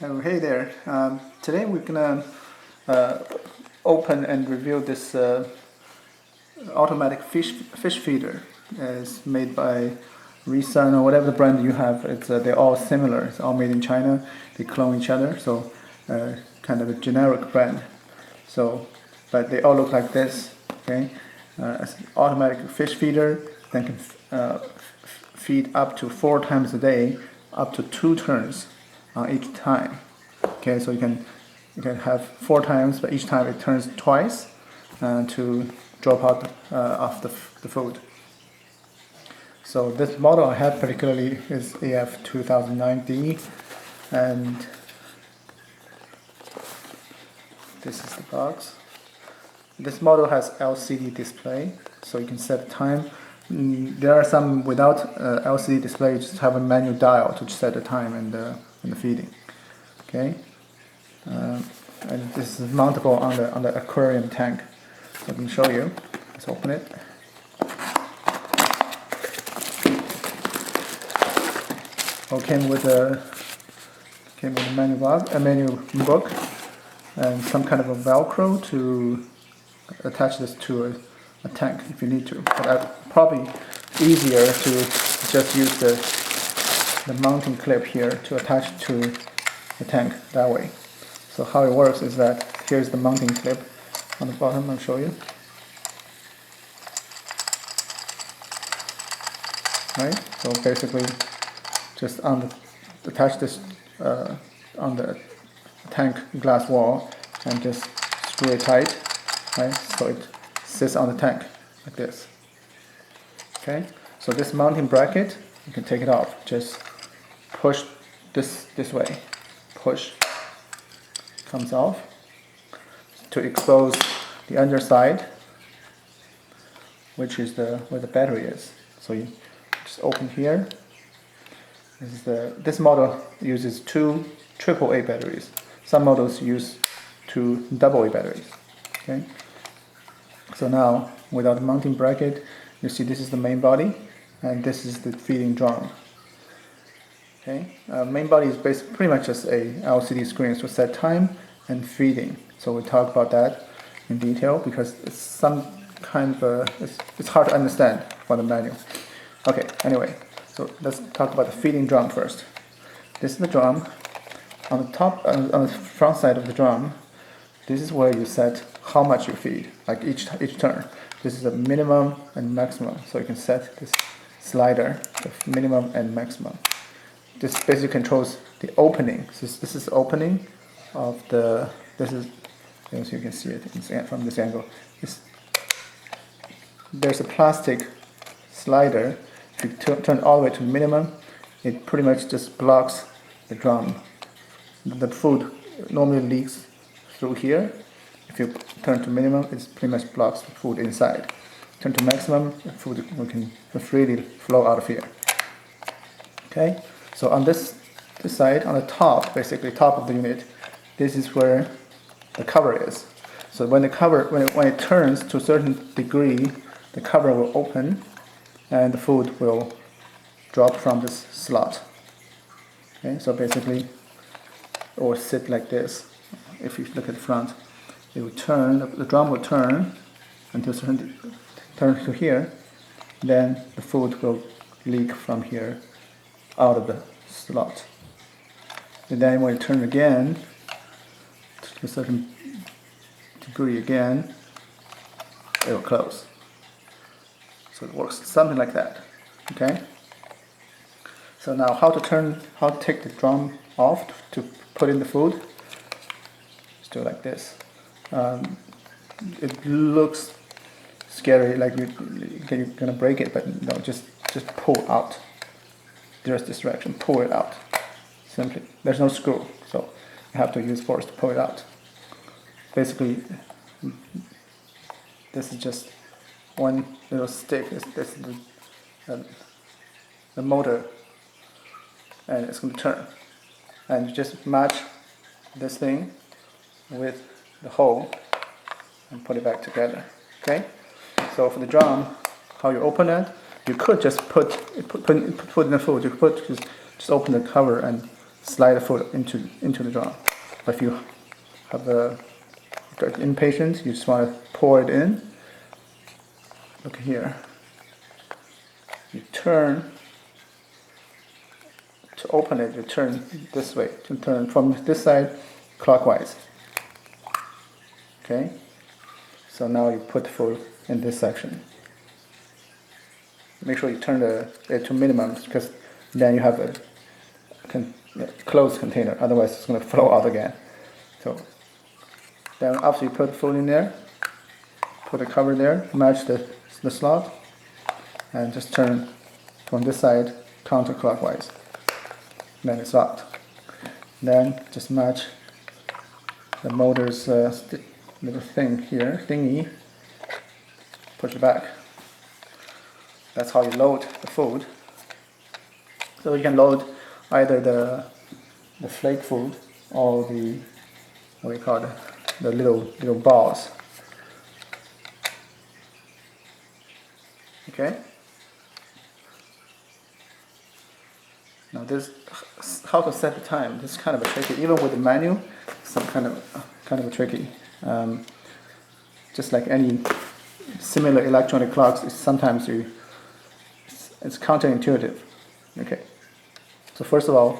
Oh, hey there. Today we're gonna open and review this automatic fish feeder. It's made by Resun or whatever the brand you have. They're all similar. It's all made in China. They clone each other, so kind of a generic brand. So, but they all look like this. Okay, it's an automatic fish feeder that can feed up to 4 times a day, up to 2 turns each time. Okay, so you can have 4 times, but each time it turns twice to drop out of the food. So this model I have particularly is AF-2009D, and this is the box. This model has LCD display, so you can set time. There are some without LCD display. You just have a manual dial to set the time and the feeding. Okay, and this is mountable on the aquarium tank. So I can show you. Let's open it. Oh, came with a manual book, and some kind of a Velcro to attach this to a tank if you need to. But probably easier to just use the mounting clip here to attach to the tank that way. So how it works is that here's the mounting clip on the bottom. I'll show you. Right. So basically, just attach this on the tank glass wall and just screw it tight. Right. So it sits on the tank like this. Okay. So this mounting bracket, you can take it off. Just push this way. Push. Comes off to expose the underside, which is where the battery is. So you just open here. This model uses 2 AAA batteries. Some models use 2 AA batteries. Okay. So now, without the mounting bracket, you see this is the main body, and this is the feeding drum. Okay. Main body is pretty much just a LCD screen to set time and feeding. So we'll talk about that in detail because it's some kind of it's hard to understand from the manual. Okay. Anyway, so let's talk about the feeding drum first. This is the drum. On the top, on the front side of the drum, this is where you set how much you feed, like each turn. This is the minimum and maximum. So you can set this slider, the minimum and maximum. This basically controls the opening. So this is the opening of the. This is, as you can see it from this angle. There's a plastic slider. If you turn all the way to minimum, it pretty much just blocks the drum. The food normally leaks through here. If you turn to minimum, it pretty much blocks the food inside. Turn to maximum, the food can freely flow out of here. Okay. So on this side, on the top, basically top of the unit, this is where the cover is. So when it turns to a certain degree, the cover will open, and the food will drop from this slot. Okay, so basically, it will sit like this. If you look at the front, it will turn. The drum will turn until turn to here. Then the food will leak from here out of the slot. And then when you turn again to a certain degree again, it will close. So it works something like that. Okay. So now how to take the drum off to put in the food. Just do it like this. It looks scary, like you're gonna break it, but no, just pull out. There's this direction, pull it out. Simply, there's no screw, so you have to use force to pull it out. Basically, this is just one little stick. This is the motor, and it's going to turn. And you just match this thing with the hole and put it back together. Okay. So for the drum, how you open it? You could just put in the food. You could just open the cover and slide the food into the drum. But if you have got impatient, you just want to pour it in. Look here. You turn to open it. You turn this way. To turn from this side clockwise. Okay. So now you put the food in this section. Make sure you turn it to minimum, because then you have a closed container. Otherwise, it's going to flow out again. So then after you put the food in there, put the cover there, match the slot, and just turn from this side counterclockwise. Then it's locked. Then just match the motor's little thing here, thingy. Push it back. That's how you load the food. So you can load either the flake food or the, what do you call it, the little balls. Okay. Now this, how to set the time. This is kind of a tricky. Even with the manual, some kind of a tricky. Just like any similar electronic clocks, sometimes it's counterintuitive. Okay. So first of all,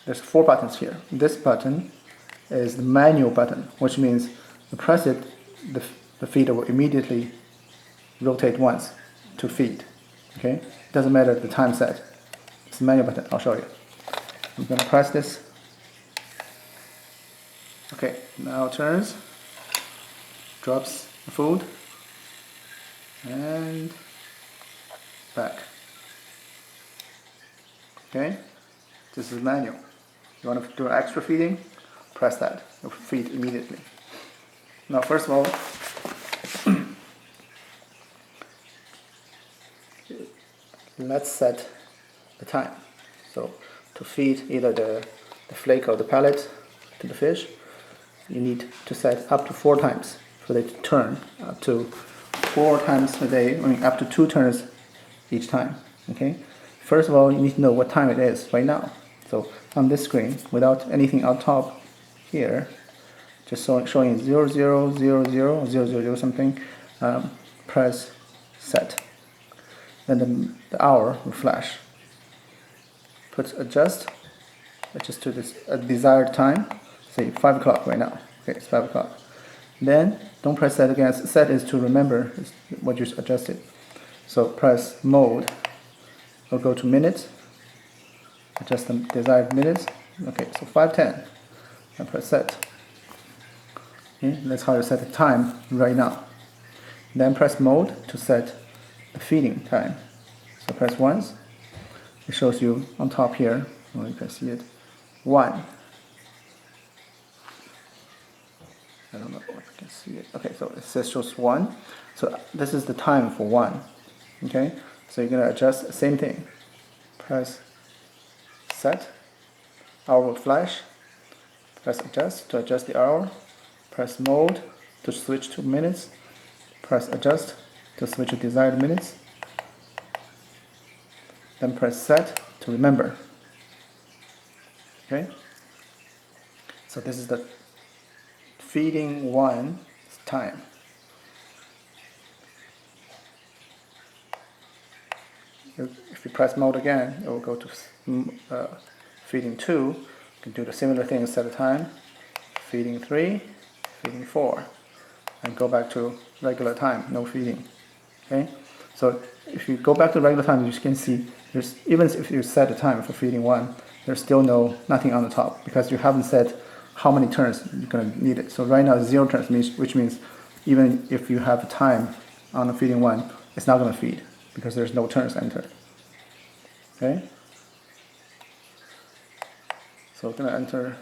there's 4 buttons here. This button is the manual button, which means you press it, the feeder will immediately rotate once to feed. Okay? It doesn't matter the time set. It's the manual button. I'll show you. I'm going to press this. Okay, now it turns, drops the food, and back. Okay, this is manual. You want to do extra feeding, press that. You'll feed immediately. Now, first of all, let's set the time. So, to feed either the flake or the pellet to the fish, you need to set up to 4 times for they to turn, up to 4 times a day, I mean up to 2 turns each time. Okay. First of all, you need to know what time it is right now. So on this screen, without anything on top here, just showing 000000 something, press set. Then the hour will flash. Put adjust to this desired time. Say 5 o'clock right now. Okay, it's 5 o'clock. Then don't press set again. Set is to remember what you adjusted. So press mode. We'll go to minutes. Adjust the desired minutes. Okay, so 5:10. And press set. Okay, that's how you set the time right now. Then press mode to set the feeding time. So press once. It shows you on top here. Oh, you can see it. 1. I don't know if you can see it. Okay, so it shows 1. So this is the time for 1. Okay, so you're gonna adjust the same thing. Press set. Hour will flash. Press adjust to adjust the hour. Press mode to switch to minutes. Press adjust to switch to desired minutes. Then press set to remember. Okay, so this is the feeding 1 time. If you press mode again, it will go to feeding 2. You can do the similar thing, set a time. Feeding 3, feeding 4, and go back to regular time, no feeding. Okay, so if you go back to regular time, you can see there's, even if you set a time for feeding 1, there's still nothing on the top because you haven't set how many turns you're going to need it. So right now 0 turns, which means even if you have a time on the feeding 1, it's not going to feed because there's no turns entered. Okay, so we're going to enter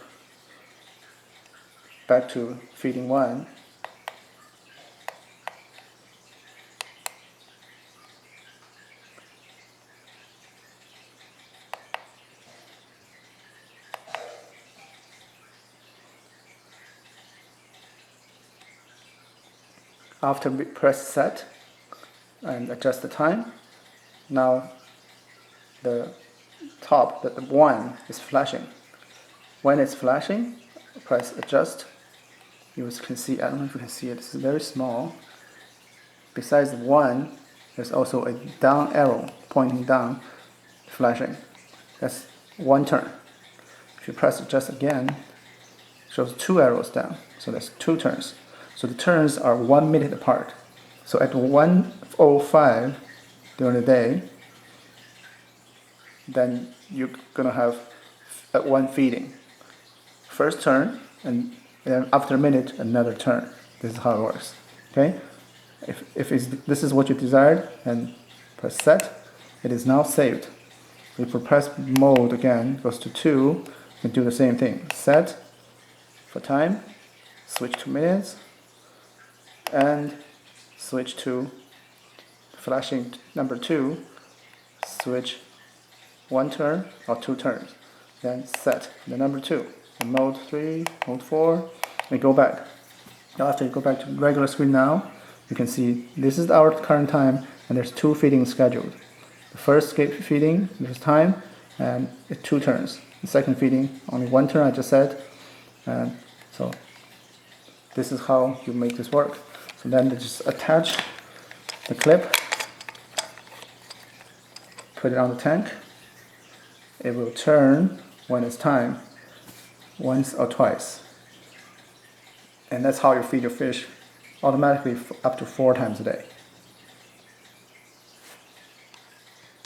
back to feeding 1. After we press set and adjust the time, now the top that the 1 is flashing. When it's flashing, press adjust. You can see, I don't know if you can see it, it's very small. Besides the 1, there's also a down arrow pointing down, flashing. That's 1 turn. If you press adjust again, it shows 2 arrows down, so that's 2 turns. So the turns are 1 minute apart. So at 1:05 during the day, then you're gonna have 1 feeding. First turn, and then after a minute, another turn. This is how it works. Okay? If this is what you desired, and press set, it is now saved. If you press mode again, goes to 2, you can do the same thing. Set for time, switch to minutes, and switch to flashing number 2, switch 1 turn or 2 turns, then set the number 2, and mode 3, mode 4, and go back. Now after you go back to regular screen now, you can see this is our current time, and there's 2 feedings scheduled. The first feeding, there's time, and 2 turns. The second feeding, only 1 turn, I just said. And so this is how you make this work. So then just attach the clip, put it on the tank. It will turn when it's time, once or twice. And that's how you feed your fish automatically up to 4 times a day.